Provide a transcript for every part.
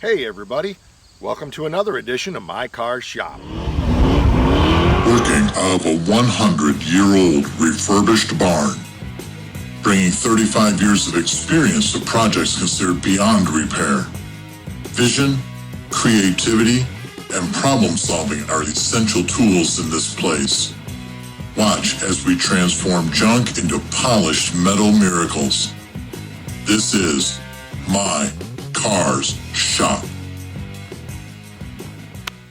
Hey everybody, welcome to another edition of My Car Shop. Working out of a 100-year-old refurbished barn, bringing 35 years of experience to projects considered beyond repair. Vision, creativity, and problem solving are essential tools in this place. Watch as we transform junk into polished metal miracles. This is My Car's Shop.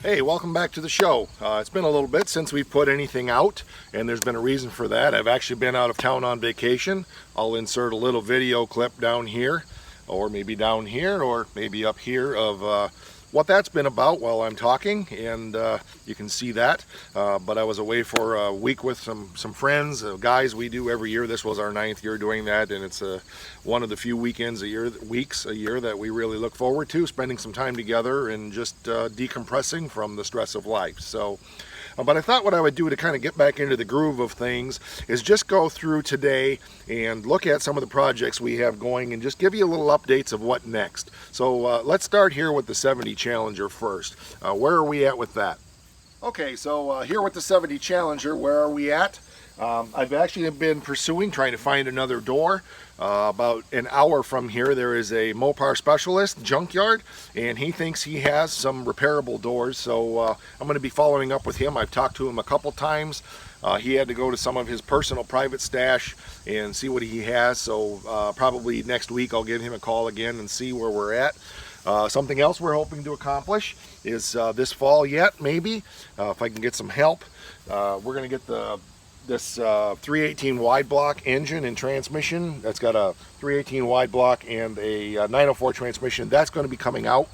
Hey, welcome back to the show. It's been a little bit since we've put anything out, and there's been a reason for that. I've actually been out of town on vacation. I'll insert a little video clip down here, or maybe down here, or maybe up here of what that's been about while I'm talking, and you can see that. But I was away for a week with some friends, guys we do every year. This was our 9th year doing that, and it's one of the few weeks a year that we really look forward to, spending some time together and just decompressing from the stress of life. So. But I thought what I would do to kind of get back into the groove of things is just go through today and look at some of the projects we have going and just give you a little updates of what next. So let's start here with the 70 Challenger first. Where are we at with that? Okay, so here with the 70 Challenger, where are we at? I've actually been trying to find another door. About an hour from here there is a Mopar specialist junkyard, and he thinks he has some repairable doors, so I'm going to be following up with him. I've talked to him a couple times. He had to go to some of his personal private stash and see what he has, so probably next week I'll give him a call again and see where we're at. Something else we're hoping to accomplish is this fall yet, maybe, if I can get some help. We're going to get this 318 wide block engine and transmission. That's got a 318 wide block and a 904 transmission. That's going to be coming out,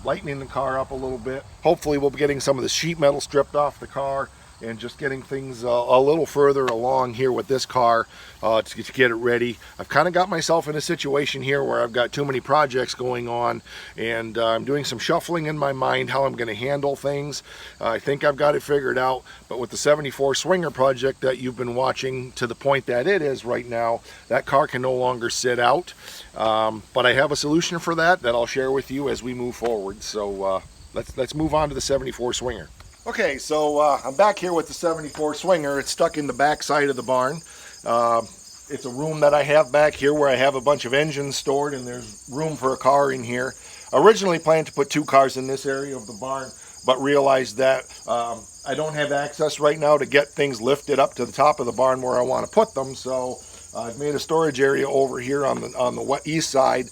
lightening the car up a little bit. Hopefully we'll be getting some of the sheet metal stripped off the car and just getting things a little further along here with this car to get it ready. I've kind of got myself in a situation here where I've got too many projects going on, and I'm doing some shuffling in my mind how I'm going to handle things. I think I've got it figured out, but with the 74 Swinger project that you've been watching to the point that it is right now, that car can no longer sit out. But I have a solution for that I'll share with you as we move forward. So let's move on to the 74 Swinger. Okay, so I'm back here with the 74 Swinger. It's stuck in the back side of the barn. It's a room that I have back here where I have a bunch of engines stored, and there's room for a car in here. Originally planned to put 2 cars in this area of the barn, but realized that I don't have access right now to get things lifted up to the top of the barn where I want to put them. So I've made a storage area over here on the east side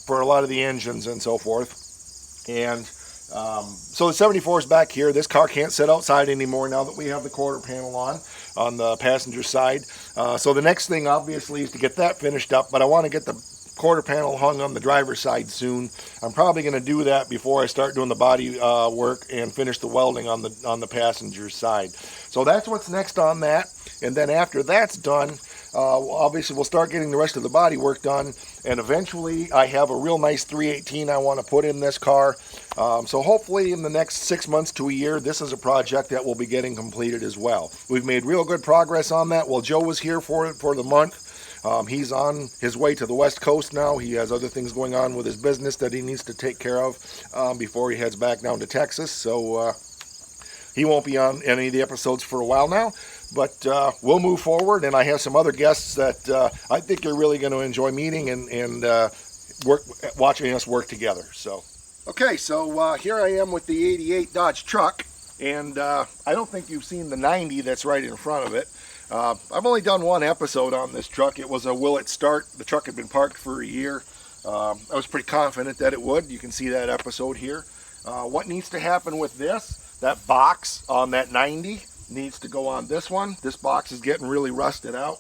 for a lot of the engines and so forth. And so the 74 is back here. This car can't sit outside anymore now that we have the quarter panel on the passenger side. So the next thing obviously is to get that finished up, but I want to get the quarter panel hung on the driver's side soon. I'm probably going to do that before I start doing the body work and finish the welding on the passenger side. So that's what's next on that. And then after that's done, obviously we'll start getting the rest of the body work done, and eventually I have a real nice 318 I want to put in this car. So hopefully in the next 6 months to a year, this is a project that will be getting completed as well. We've made real good progress on that. Well, Joe was here for the month. He's on his way to the West Coast now. He has other things going on with his business that he needs to take care of before he heads back down to Texas. So he won't be on any of the episodes for a while now. But we'll move forward, and I have some other guests that I think you're really going to enjoy meeting and watching us work together. So, okay, so here I am with the 88 Dodge truck, and I don't think you've seen the 90 that's right in front of it. I've only done one episode on this truck. It was a will it start. The truck had been parked for a year. I was pretty confident that it would. You can see that episode here. What needs to happen with this? That box on that 90 needs to go on this one. This box is getting really rusted out.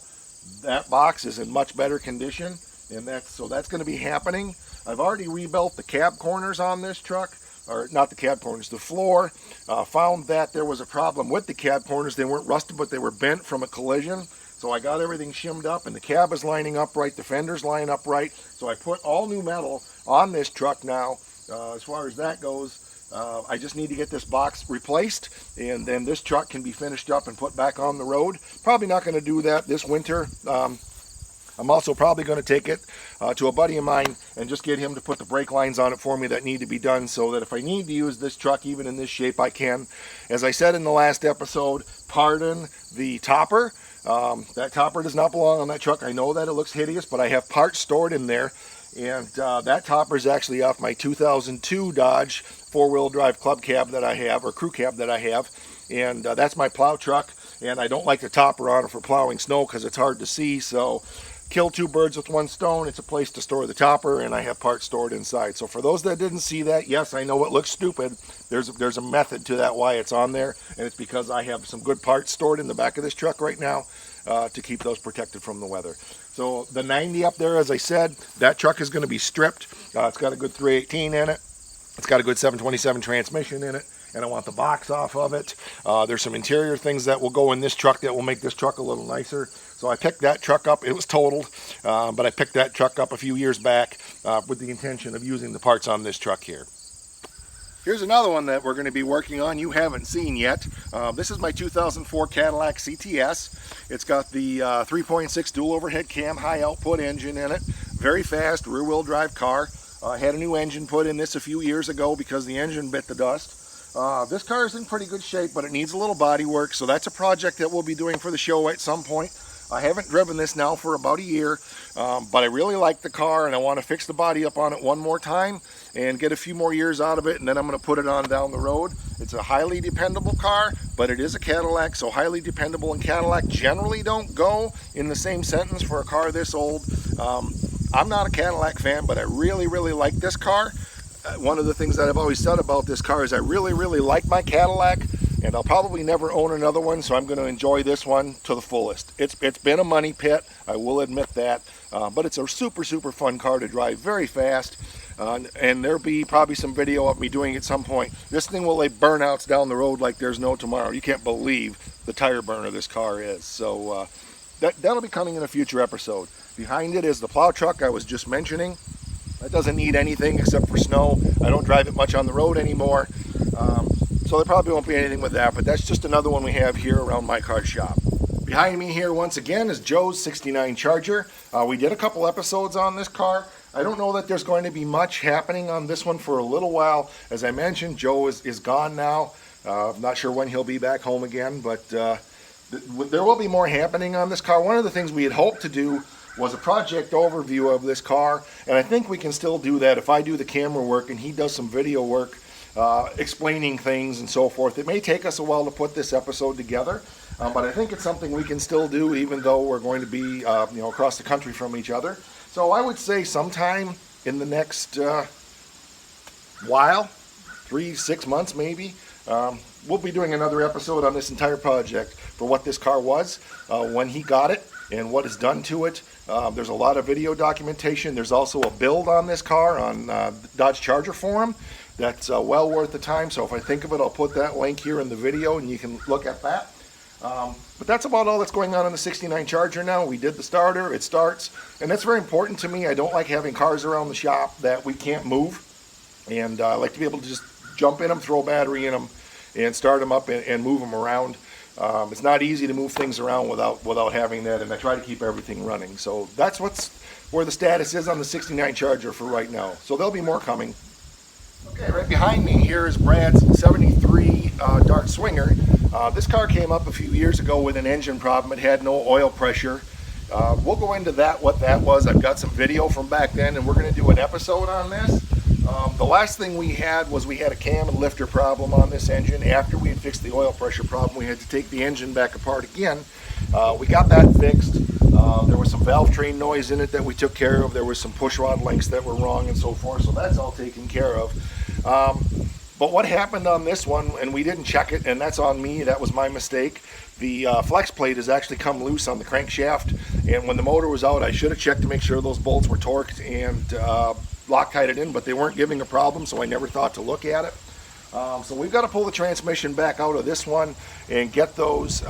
That box is in much better condition, and that's going to be happening. I've already rebuilt the cab corners on this truck, or not the cab corners, the floor. Found that there was a problem with the cab corners. They weren't rusted, but they were bent from a collision. So I got everything shimmed up, and the cab is lining up right, the fenders line up right. So I put all new metal on this truck now. As far as that goes, I just need to get this box replaced, and then this truck can be finished up and put back on the road. Probably not going to do that this winter. I'm I'm also probably going to take it to a buddy of mine and just get him to put the brake lines on it for me that need to be done, so that if I need to use this truck even in this shape, I can. As I said in the last episode, pardon the topper. That topper does not belong on that truck. I know that it looks hideous, but I have parts stored in there. And that topper is actually off my 2002 Dodge four-wheel drive club cab that I have, or crew cab that I have. And that's my plow truck. And I don't like the topper on it for plowing snow because it's hard to see. So kill two birds with one stone. It's a place to store the topper, and I have parts stored inside. So for those that didn't see that, yes, I know it looks stupid. There's a method to that why it's on there, and it's because I have some good parts stored in the back of this truck right now to keep those protected from the weather. So the 90 up there, as I said, that truck is going to be stripped. It's got a good 318 in it. It's got a good 727 transmission in it, and I want the box off of it. There's some interior things that will go in this truck that will make this truck a little nicer. So I picked that truck up. It was totaled, but I picked that truck up a few years back with the intention of using the parts on this truck here. Here's another one that we're going to be working on you haven't seen yet. This is my 2004 Cadillac CTS. It's got the 3.6 dual overhead cam high output engine in it. Very fast rear wheel drive car. I had a new engine put in this a few years ago because the engine bit the dust. This car is in pretty good shape, but it needs a little body work, so that's a project that we'll be doing for the show at some point. I haven't driven this now for about a year, but I really like the car, and I want to fix the body up on it one more time and get a few more years out of it, and then I'm going to put it on down the road. It's a highly dependable car, but it is a Cadillac, so highly dependable and Cadillac generally don't go in the same sentence for a car this old. I'm not a Cadillac fan, but I really, really like this car. One of the things that I've always said about this car is I really, really like my Cadillac, and I'll probably never own another one, so I'm going to enjoy this one to the fullest. It's been a money pit, I will admit that, but it's a super, super fun car to drive, very fast, and there'll be probably some video of me doing it at some point. This thing will lay burnouts down the road like there's no tomorrow. You can't believe the tire burner this car is, so that'll be coming in a future episode. Behind it is the plow truck I was just mentioning. That doesn't need anything except for snow. I don't drive it much on the road anymore, so there probably won't be anything with that, but that's just another one we have here around my car shop. Behind me here once again is Joe's 69 Charger. We did a couple episodes on this car. I don't know that there's going to be much happening on this one for a little while. As I mentioned, Joe is gone now. I'm not sure when he'll be back home again, but there will be more happening on this car. One of the things we had hoped to do was a project overview of this car, and I think we can still do that if I do the camera work and he does some video work explaining things and so forth. It may take us a while to put this episode together, but I think it's something we can still do even though we're going to be across the country from each other. So I would say sometime in the next while, 3-6 months maybe, we'll be doing another episode on this entire project for what this car was, when he got it, and what is done to it. There's a lot of video documentation. There's also a build on this car on Dodge Charger Forum that's well worth the time. So if I think of it, I'll put that link here in the video and you can look at that. But that's about all that's going on in the 69 Charger now. We did the starter, it starts, and that's very important to me. I don't like having cars around the shop that we can't move, and I like to be able to just jump in them, throw a battery in them, and start them up and move them around. It's not easy to move things around without having that, and I try to keep everything running. So that's where the status is on the 69 Charger for right now. So there'll be more coming. Okay, right behind me here is Brad's 73 Dart Swinger. This car came up a few years ago with an engine problem. It had no oil pressure. We'll go into what that was. I've got some video from back then, and we're going to do an episode on this. The last thing we had a cam and lifter problem on this engine. After we had fixed the oil pressure problem, we had to take the engine back apart again. We got that fixed. There was some valve train noise in it that we took care of. There was some push rod lengths that were wrong and so forth, so that's all taken care of. But what happened on this one, and we didn't check it, and that's on me, that was my mistake. The flex plate has actually come loose on the crankshaft, and when the motor was out, I should have checked to make sure those bolts were torqued and Loctited in, but they weren't giving a problem, so I never thought to look at it. So we've got to pull the transmission back out of this one and get those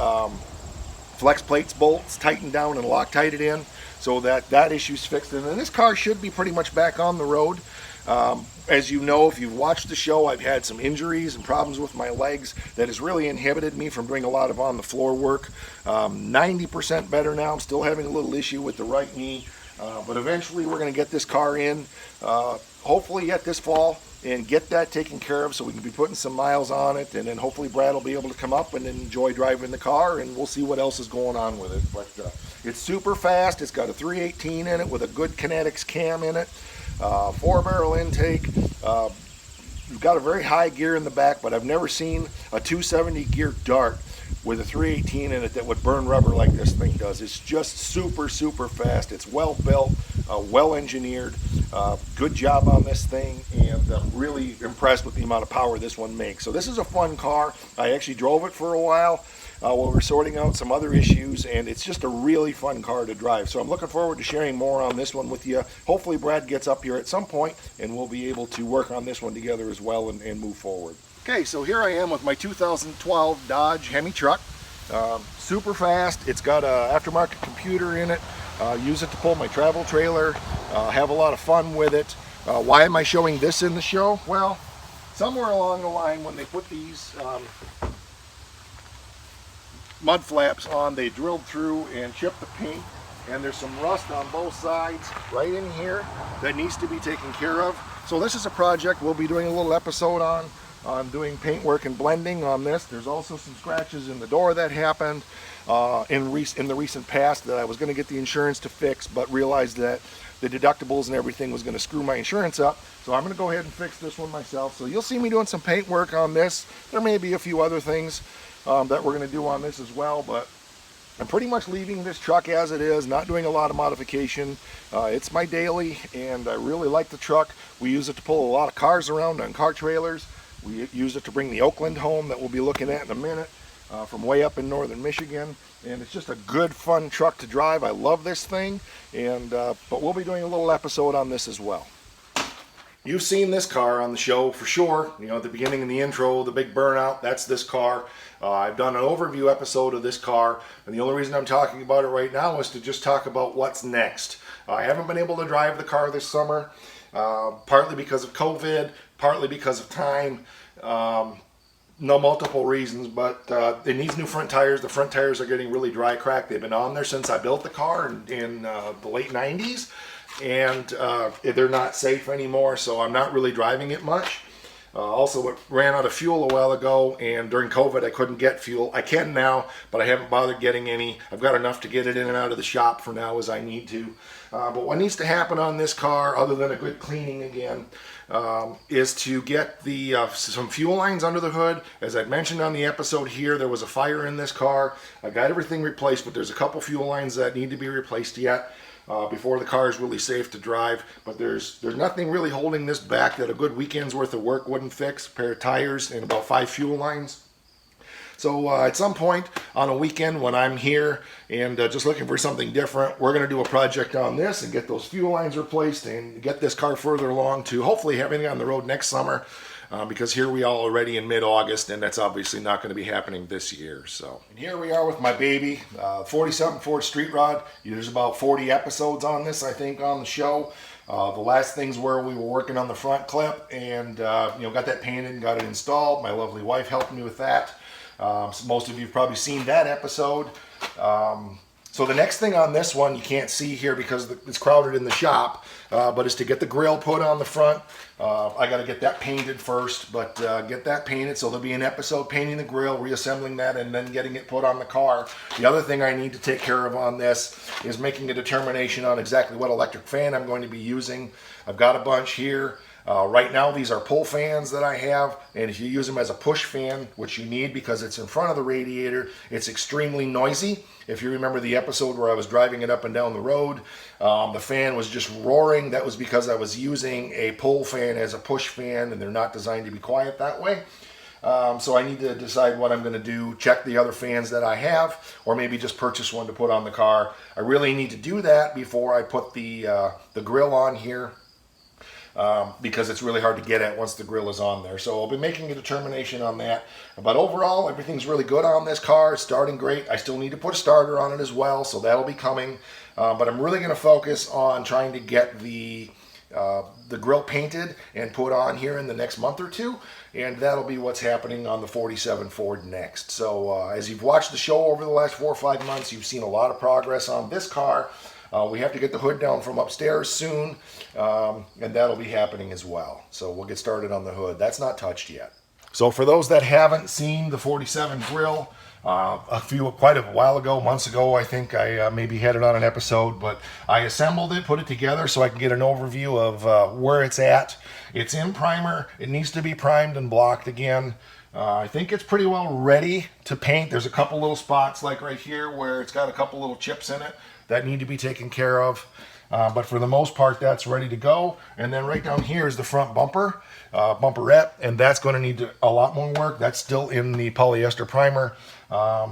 flex plates bolts tightened down and Loctited in so that issue's fixed. And then this car should be pretty much back on the road. As you know, if you've watched the show, I've had some injuries and problems with my legs that has really inhibited me from doing a lot of on-the-floor work. 90% better now. I'm still having a little issue with the right knee, but eventually we're going to get this car in, hopefully yet this fall, and get that taken care of so we can be putting some miles on it, and then hopefully Brad will be able to come up and enjoy driving the car, and we'll see what else is going on with it. But it's super fast. It's got a 318 in it with a good kinetics cam in it, 4-barrel intake. We've got a very high gear in the back, but I've never seen a 270 gear dart with a 318 in it that would burn rubber like this thing does. It's just super fast. It's well built, well engineered. Good job on this thing, and I'm really impressed with the amount of power this one makes. So this is a fun car. I actually drove it for a while while we were sorting out some other issues, and it's just a really fun car to drive. So I'm looking forward to sharing more on this one with you. Hopefully Brad gets up here at some point and we'll be able to work on this one together as well and move forward. Okay, so here I am with my 2012 Dodge Hemi truck. Super fast. It's got an aftermarket computer in it. Use it to pull my travel trailer. Have a lot of fun with it. Why am I showing this in the show? Well, somewhere along the line when they put these mud flaps on, they drilled through and chipped the paint, and there's some rust on both sides right in here that needs to be taken care of. So this is a project we'll be doing a little episode on doing paint work and blending on this. There's also some scratches in the door that happened in the recent past that I was going to get the insurance to fix, but realized that the deductibles and everything was going to screw my insurance up. So I'm going to go ahead and fix this one myself. So you'll see me doing some paint work on this. There may be a few other things that we're going to do on this as well, but I'm pretty much leaving this truck as it is, not doing a lot of modification. It's my daily, and I really like the truck. We use it to pull a lot of cars around on car trailers. We use it to bring the Oakland home that we'll be looking at in a minute from way up in northern Michigan. And it's just a good, fun truck to drive. I love this thing, and but we'll be doing a little episode on this as well. You've seen this car on the show for sure. You know, at the beginning of the intro, the big Burnout, that's this car. I've done an overview episode of this car, and the only reason I'm talking about it right now is to just talk about what's next. I haven't been able to drive the car this summer, partly because of COVID, partly because of time. No multiple reasons, but it needs new front tires. The front tires are getting really dry cracked. They've been on there since I built the car in the late 90s, and they're not safe anymore, so I'm not really driving it much. Also, it ran out of fuel a while ago, and during COVID I couldn't get fuel. I can now, but I haven't bothered getting any. I've got enough to get it in and out of the shop for now as I need to. But what needs to happen on this car, other than a good cleaning again, is to get some fuel lines under the hood. As I mentioned on the episode here, there was a fire in this car. I got everything replaced, but there's a couple fuel lines that need to be replaced yet before the car is really safe to drive. But there's nothing really holding this back that a good weekend's worth of work wouldn't fix. A pair of tires and about 5 fuel lines. So at some point on a weekend when I'm here and just looking for something different, we're going to do a project on this and get those fuel lines replaced and get this car further along to hopefully having it on the road next summer, because here we are already in mid-August, and that's obviously not going to be happening this year. So, and here we are with my baby, 47 Ford Street Rod. There's about 40 episodes on this, I think, on the show. The last things were we were working on the front clip and got that painted and got it installed. My lovely wife helped me with that. So most of you have probably seen that episode. So the next thing on this one you can't see here because it's crowded in the shop, but is to get the grill put on the front. I got to get that painted first, but get that painted, so there'll be an episode painting the grill, reassembling that, and then getting it put on the car. The other thing I need to take care of on this is making a determination on exactly what electric fan I'm going to be using. I've got a bunch here. Right now these are pull fans that I have, and if you use them as a push fan, which you need because it's in front of the radiator, it's extremely noisy. If you remember the episode where I was driving it up and down the road, the fan was just roaring. That was because I was using a pull fan as a push fan, and they're not designed to be quiet that way. So I need to decide what I'm going to do, check the other fans that I have, or maybe just purchase one to put on the car. I really need to do that before I put the grill on here. Because it's really hard to get at once the grill is on there. So I'll be making a determination on that. But overall, everything's really good on this car. It's starting great. I still need to put a starter on it as well, so that'll be coming. But I'm really going to focus on trying to get the the grill painted and put on here in the next month or two, and that'll be what's happening on the 47 Ford next. So as you've watched the show over the last 4 or 5 months, you've seen a lot of progress on this car. We have to get the hood down from upstairs soon, and that'll be happening as well. So we'll get started on the hood. That's not touched yet. So for those that haven't seen the 47 grill, quite a while ago, months ago, I think I maybe had it on an episode, but I assembled it, put it together so I can get an overview of where it's at. It's in primer. It needs to be primed and blocked again. I think it's pretty well ready to paint. There's a couple little spots like right here where it's got a couple little chips in it that need to be taken care of. But for the most part, that's ready to go. And then right down here is the front bumper, bumperette, and that's going to need a lot more work. That's still in the polyester primer.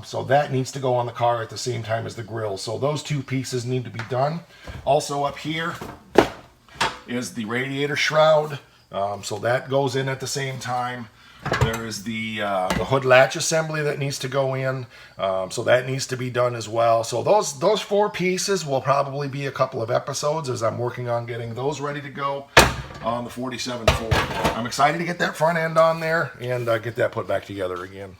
So that needs to go on the car at the same time as the grill. So those two pieces need to be done. Also up here is the radiator shroud. So that goes in at the same time. There is the hood latch assembly that needs to go in, so that needs to be done as well. So those 4 pieces will probably be a couple of episodes as I'm working on getting those ready to go on the 47 Ford. I'm excited to get that front end on there and get that put back together again.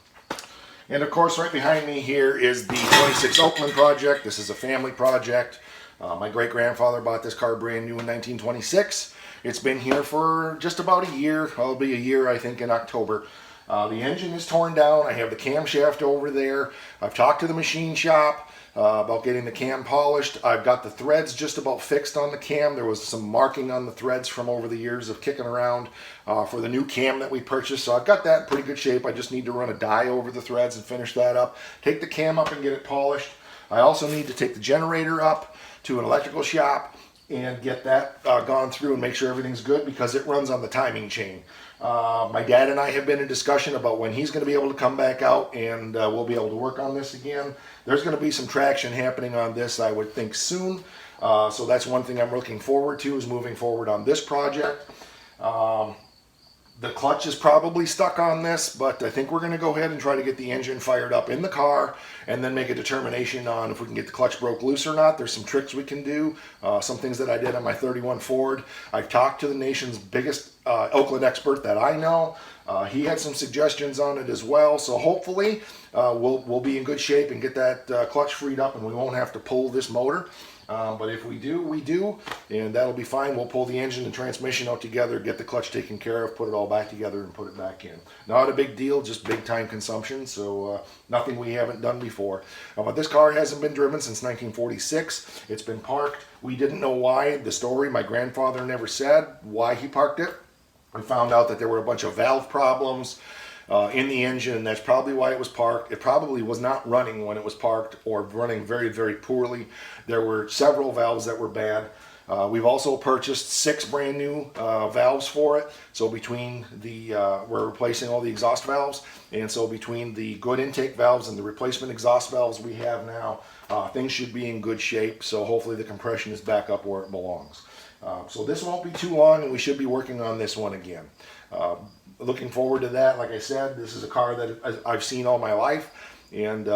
And of course, right behind me here is the 26 Oakland project. This is a family project. My great-grandfather bought this car brand new in 1926. It's been here for just about a year. It'll be a year, I think, in October. The engine is torn down. I have the camshaft over there. I've talked to the machine shop about getting the cam polished. I've got the threads just about fixed on the cam. There was some marking on the threads from over the years of kicking around for the new cam that we purchased. So I've got that in pretty good shape. I just need to run a dye over the threads and finish that up. Take the cam up and get it polished. I also need to take the generator up to an electrical shop and get that gone through and make sure everything's good because it runs on the timing chain. My dad and I have been in discussion about when he's going to be able to come back out and we'll be able to work on this again. There's going to be some traction happening on this, I would think, soon. So that's one thing I'm looking forward to, is moving forward on this project. The clutch is probably stuck on this, but I think we're going to go ahead and try to get the engine fired up in the car and then make a determination on if we can get the clutch broke loose or not. There's some tricks we can do, some things that I did on my 31 Ford. I've talked to the nation's biggest Oakland expert that I know. He had some suggestions on it as well, so hopefully we'll be in good shape and get that clutch freed up and we won't have to pull this motor. But if we do, we do, and that'll be fine. We'll pull the engine and transmission out together, get the clutch taken care of, put it all back together, and put it back in. Not a big deal, just big time consumption, so nothing we haven't done before. But this car hasn't been driven since 1946. It's been parked. We didn't know why. The story, my grandfather never said why he parked it. We found out that there were a bunch of valve problems in the engine, and that's probably why it was parked. It probably was not running when it was parked, or running very, very poorly. There were several valves that were bad. We've also purchased 6 brand new valves for it. So between the, we're replacing all the exhaust valves, and so between the good intake valves and the replacement exhaust valves we have now, things should be in good shape. So hopefully the compression is back up where it belongs. So this won't be too long, and we should be working on this one again. Looking forward to that. Like I said, this is a car that I've seen all my life, and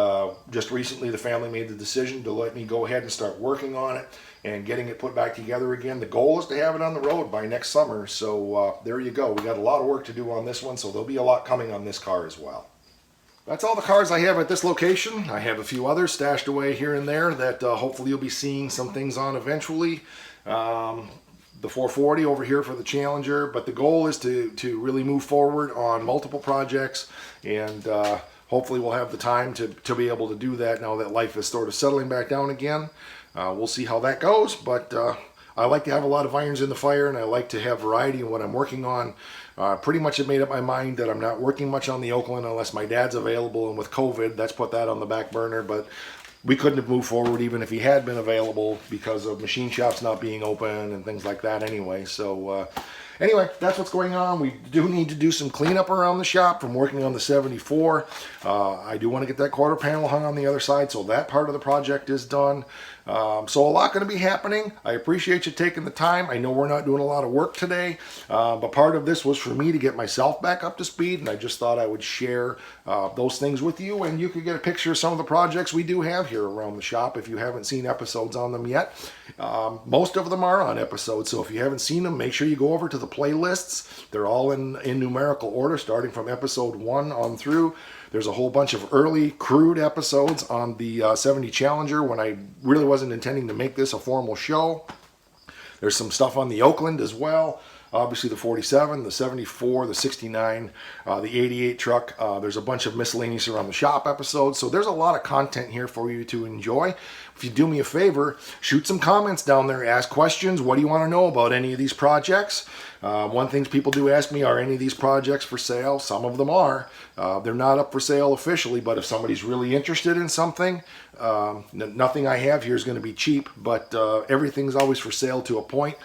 just recently the family made the decision to let me go ahead and start working on it and getting it put back together again. The goal is to have it on the road by next summer, so there you go. We got a lot of work to do on this one, so there'll be a lot coming on this car as well. That's all the cars I have at this location. I have a few others stashed away here and there that hopefully you'll be seeing some things on eventually. The 440 over here for the Challenger, but the goal is to really move forward on multiple projects, and hopefully we'll have the time to be able to do that now that life is sort of settling back down again. We'll see how that goes, but I like to have a lot of irons in the fire, and I like to have variety in what I'm working on. Pretty much have made up my mind that I'm not working much on the Oakland unless my dad's available, and with COVID, that's put that on the back burner, but we couldn't have moved forward even if he had been available because of machine shops not being open and things like that anyway. So anyway, that's what's going on. We do need to do some cleanup around the shop from working on the 74. I do want to get that quarter panel hung on the other side, so that part of the project is done. So a lot going to be happening. I appreciate you taking the time. I know we're not doing a lot of work today, but part of this was for me to get myself back up to speed, and I just thought I would share those things with you, and you could get a picture of some of the projects we do have here around the shop if you haven't seen episodes on them yet. Most of them are on episodes, so if you haven't seen them, make sure you go over to the playlists. They're all in numerical order, starting from episode 1 on through. There's a whole bunch of early crude episodes on the 70 Challenger when I really wasn't intending to make this a formal show. There's some stuff on the Oakland as well. Obviously the 47, the 74, the 69, the 88 truck. There's a bunch of miscellaneous around the shop episodes. So there's a lot of content here for you to enjoy. If you do me a favor, shoot some comments down there, ask questions. What do you want to know about any of these projects? One thing people do ask me, are any of these projects for sale? Some of them are. They're not up for sale officially, but if somebody's really interested in something, nothing I have here is going to be cheap, but everything's always for sale to a point.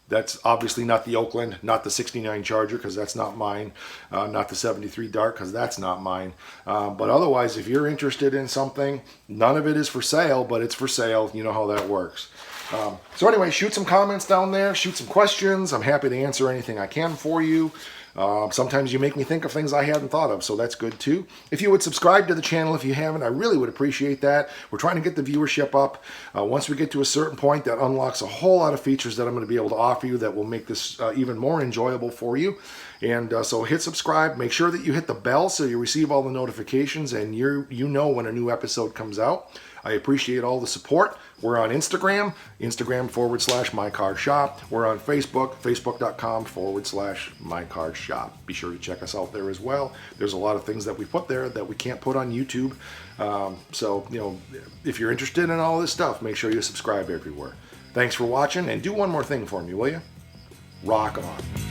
That's obviously not the Oakland, not the 69 Charger, because that's not mine, not the 73 Dart, because that's not mine. But otherwise, if you're interested in something, none of it is for sale, but it's for sale. You know how that works. So anyway, shoot some comments down there, shoot some questions. I'm happy to answer anything I can for you. Sometimes you make me think of things I hadn't thought of, so that's good too. If you would subscribe to the channel if you haven't, I really would appreciate that. We're trying to get the viewership up. Once we get to a certain point, that unlocks a whole lot of features that I'm going to be able to offer you that will make this even more enjoyable for you. And so hit subscribe. Make sure that you hit the bell so you receive all the notifications and you know when a new episode comes out. I appreciate all the support. We're on Instagram, Instagram/MyCarShop. We're on Facebook, Facebook.com/MyCarShop. Be sure to check us out there as well. There's a lot of things that we put there that we can't put on YouTube. So, you know, if you're interested in all this stuff, make sure you subscribe everywhere. Thanks for watching, and do one more thing for me, will you? Rock on.